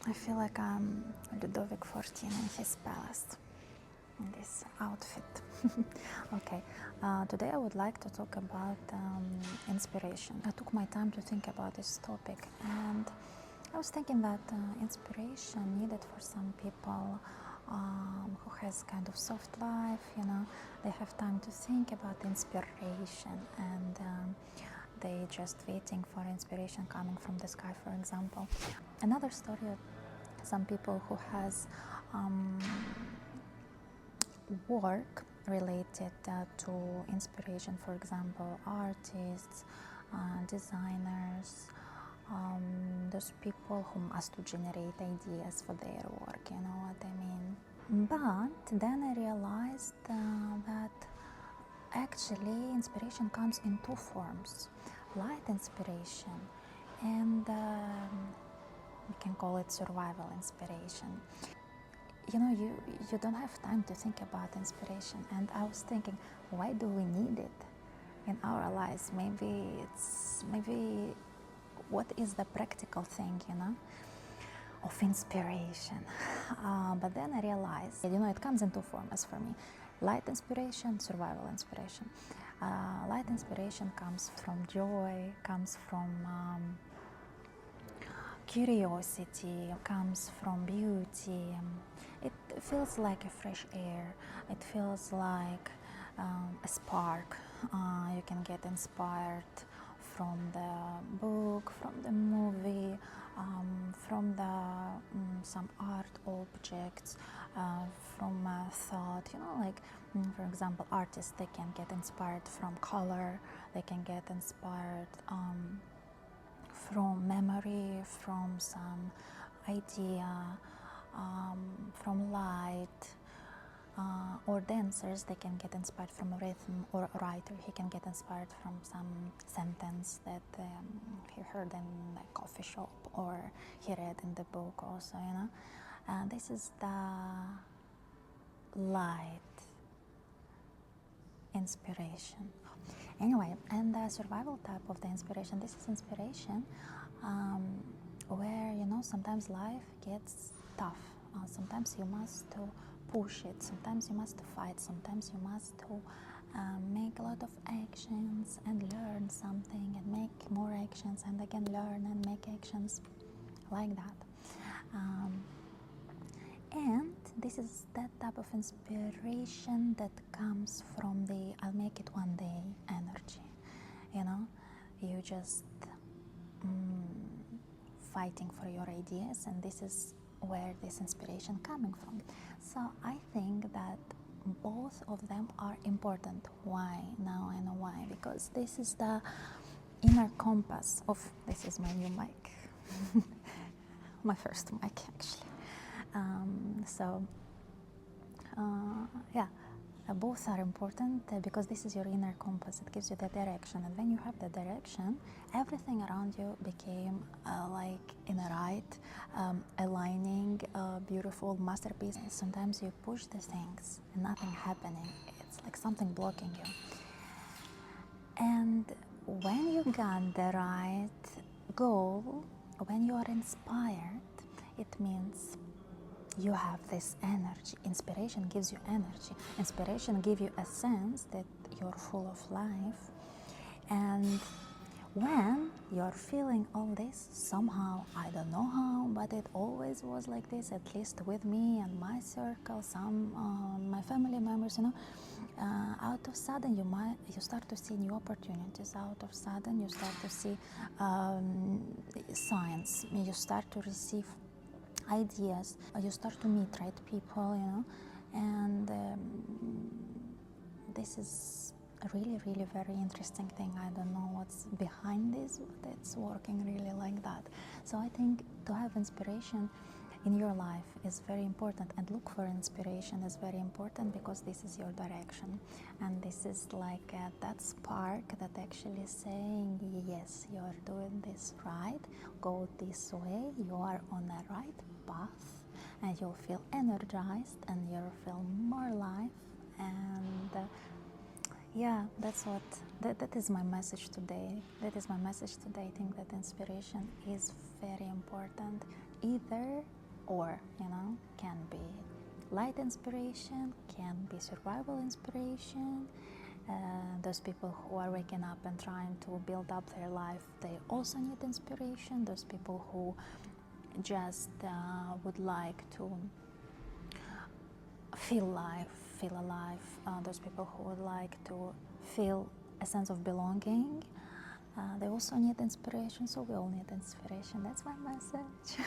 I feel like I'm Ludovic XIV in his palace in this outfit. Okay, today I would like to talk about inspiration. I took my time to think about this topic, and I was thinking that inspiration needed for some people who has kind of soft life, they have time to think about inspiration, and they just waiting for inspiration coming from the sky, for example. Another story of some people who has work related to inspiration, for example, artists, designers, those people who must generate ideas for their work, you know what I mean. But then I realized that actually inspiration comes in two forms: light inspiration and we can call it survival inspiration. You don't have time to think about inspiration, and I was thinking, why do we need it in our lives? Maybe what is the practical thing, of inspiration? But then I realized, it comes in two forms for me: light inspiration, survival inspiration. Light inspiration comes from joy, comes from curiosity, comes from beauty. It feels like a fresh air. It feels like a spark. You can get inspired from the book, from the movie, from some art objects, from thought. For example, artists, they can get inspired from color. They can get inspired from memory, from some idea, from light, or dancers, they can get inspired from rhythm, or a writer, he can get inspired from some sentence that he heard in a coffee shop or he read in the book also, this is the light inspiration. Anyway, and the survival type of the inspiration, this is inspiration where, sometimes life gets tough. Sometimes you must push it, sometimes you must fight, sometimes you must make a lot of actions and learn something and make more actions and again learn and make actions like that. And this is that type of inspiration that comes from the I'll make it one day energy. You just fighting for your ideas, and this is where this inspiration coming from. So I think that both of them are important. Why? Now I know why. Because this is the inner compass of, this is my new mic. My first mic, actually. Both are important because this is your inner compass. It gives you the direction, and when you have the direction, everything around you became like in a right aligning, beautiful masterpiece. Sometimes you push the things and nothing happening. It's like something blocking you. And when you got the right goal, when you are inspired, it means you have this energy. Inspiration gives you energy. Inspiration gives you a sense that you're full of life. And when you're feeling all this, somehow, I don't know how, but it always was like this, at least with me and my circle, my family members, out of sudden you start to see new opportunities. Out of sudden you start to see signs. You start to receive ideas, you start to meet right people, and this is a really, really very interesting thing. I don't know what's behind this, but it's working really like that. So I think to have inspiration in your life is very important, and look for inspiration is very important, because this is your direction, and this is like that spark that actually saying, yes, you are doing this right, go this way, you are on the right path, and you'll feel energized and you'll feel more life. And that is my message today. I think that inspiration is very important. either or, can be light inspiration, can be survival inspiration. Those people who are waking up and trying to build up their life, they also need inspiration. Those people who just would like to feel alive. Those people who would like to feel a sense of belonging, they also need inspiration. So we all need inspiration. That's my message.